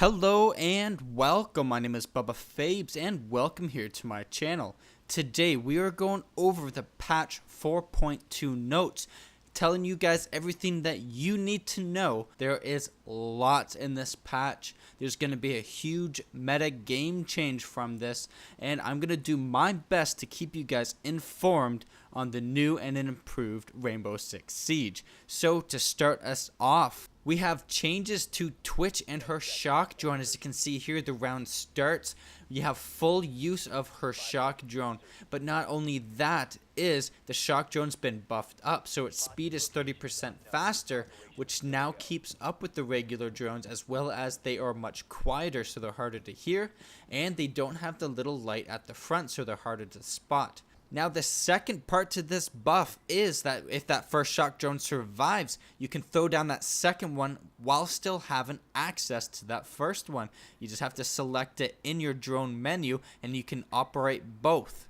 Hello and welcome. My name is Bubba Fabes and welcome here to my channel. Today we are going over the patch 4.2 notes, telling you guys everything that you need to know. There is lots in this patch. There's going to be a huge meta game change from this, and I'm going to do my best to keep you guys informed on the new and improved Rainbow Six Siege. So to start us off, we have changes to Twitch and her shock drone. As you can see here, the round starts. You have full use of her shock drone. But not only that, is the shock drone's been buffed up, so its speed is 30% faster, which now keeps up with the regular drones, as well as they are much quieter, so they're harder to hear, and they don't have the little light at the front, so they're harder to spot. Now the second part to this buff is that if that first shock drone survives, you can throw down that second one while still having access to that first one. You just have to select it in your drone menu and you can operate both.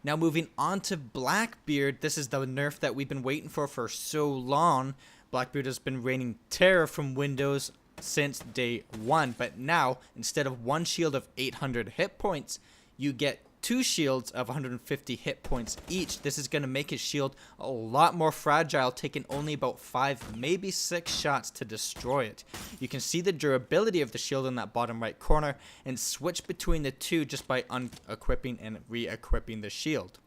Now moving on to Blackbeard, this is the nerf that we've been waiting for so long. Blackbeard has been raining terror from Windows since day one, but now instead of one shield of 800 hit points, you get 2 shields of 150 hit points each. This is going to make his shield a lot more fragile, taking only about 5, maybe 6 shots to destroy it. You can see the durability of the shield in that bottom right corner and switch between the two just by unequipping and re-equipping the shield.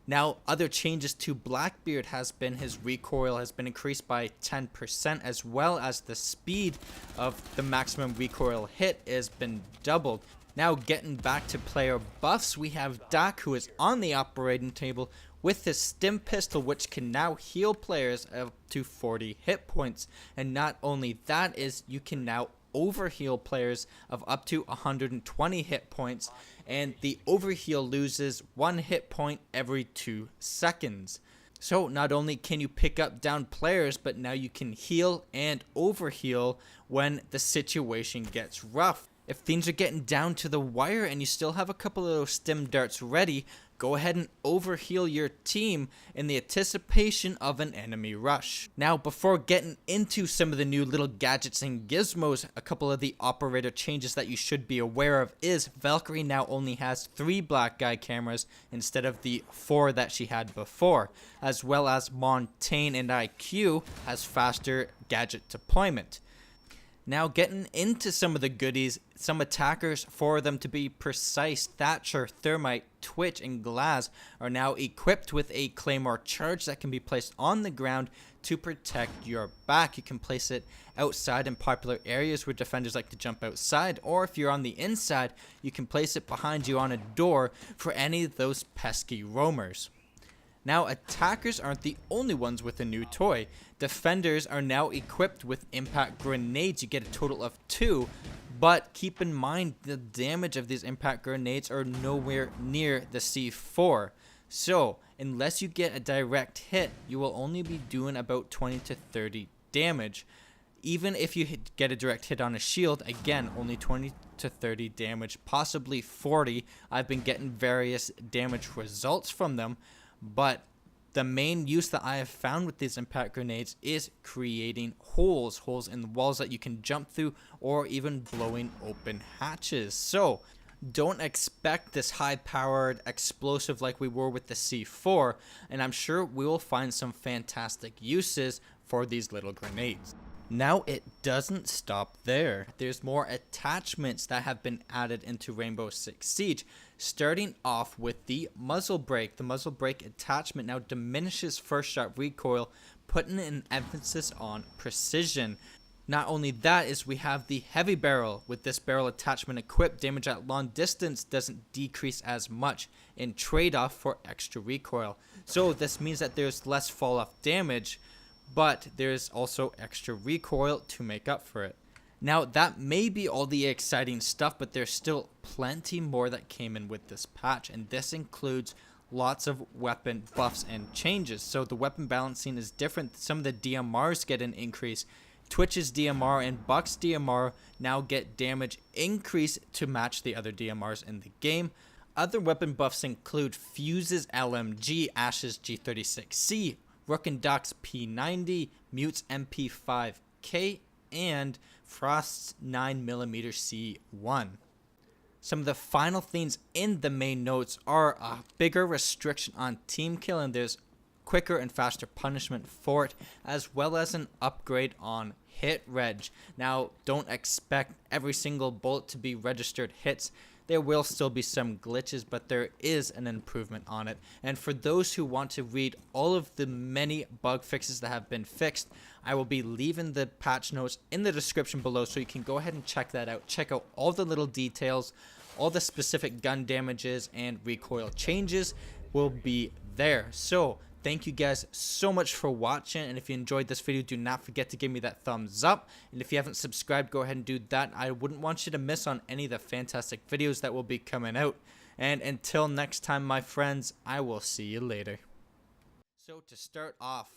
Now, other changes to Blackbeard has been his recoil has been increased by 10%, as well as the speed of the maximum recoil hit has been doubled. Now getting back to player buffs, we have Doc, who is on the operating table with his stim pistol, which can now heal players up to 40 hit points. And not only that, is you can now overheal players of up to 120 hit points, and the overheal loses 1 hit point every 2 seconds. So not only can you pick up down players, but now you can heal and overheal when the situation gets rough. If things are getting down to the wire and you still have a couple of those stim darts ready, go ahead and overheal your team in the anticipation of an enemy rush. Now, before getting into some of the new little gadgets and gizmos, a couple of the operator changes that you should be aware of is Valkyrie now only has 3 black guy cameras instead of the 4 that she had before, as well as Montaigne and IQ has faster gadget deployment. Now getting into some of the goodies, some attackers, for them to be precise, Thatcher, Thermite, Twitch, and Glass are now equipped with a Claymore Charge that can be placed on the ground to protect your back. You can place it outside in popular areas where defenders like to jump outside, or if you're on the inside, you can place it behind you on a door for any of those pesky roamers. Now, attackers aren't the only ones with a new toy. Defenders are now equipped with impact grenades. You get a total of 2, but keep in mind the damage of these impact grenades are nowhere near the C4. So, unless you get a direct hit, you will only be doing about 20 to 30 damage. Even if you get a direct hit on a shield, again, only 20 to 30 damage, possibly 40. I've been getting various damage results from them. But the main use that I have found with these impact grenades is creating holes in the walls that you can jump through, or even blowing open hatches. So don't expect this high-powered explosive like we were with the C4, and I'm sure we will find some fantastic uses for these little grenades. Now it doesn't stop there. There's more attachments that have been added into Rainbow Six Siege, starting off with the muzzle brake. The muzzle brake attachment now diminishes first shot recoil, putting an emphasis on precision. Not only that, is we have the heavy barrel. With this barrel attachment equipped, damage at long distance doesn't decrease as much in trade-off for extra recoil. So this means that there's less fall-off damage, but there's also extra recoil to make up for it. Now that may be all the exciting stuff, but there's still plenty more that came in with this patch, and this includes lots of weapon buffs and changes. So the weapon balancing is different. Some of the DMRs get an increase. Twitch's DMR and Buck's DMR now get damage increase to match the other DMRs in the game. Other weapon buffs include Fuse's LMG, Ash's G36C, Rook and Doc's P90, Mute's MP5K, and Frost's 9mm C1. Some of the final things in the main notes are a bigger restriction on team kill, and there's quicker and faster punishment for it, as well as an upgrade on hit reg. Now, don't expect every single bullet to be registered hits. There will still be some glitches, but there is an improvement on it. And for those who want to read all of the many bug fixes that have been fixed, I will be leaving the patch notes in the description below, so you can go ahead and check that out. Check out all the little details, all the specific gun damages and recoil changes will be there. So thank you guys so much for watching, and if you enjoyed this video, do not forget to give me that thumbs up, and if you haven't subscribed, go ahead and do that. I wouldn't want you to miss on any of the fantastic videos that will be coming out. And until next time, my friends, I will see you later. So to start off,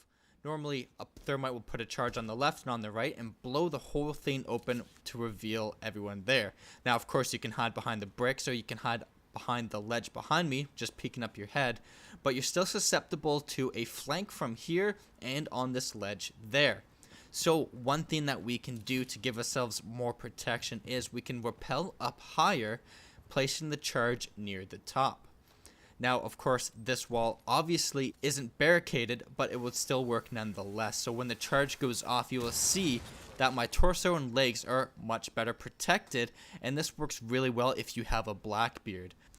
normally a thermite will put a charge on the left and on the right and blow the whole thing open to reveal everyone there. Now, of course, you can hide behind the bricks, or you can hide behind the ledge behind me, just peeking up your head, but you're still susceptible to a flank from here and on this ledge there. So one thing that we can do to give ourselves more protection is we can rappel up higher, placing the charge near the top. Now, of course, this wall obviously isn't barricaded, but it will still work nonetheless. So when the charge goes off, you will see that my torso and legs are much better protected, and this works really well if you have a Blackbeard.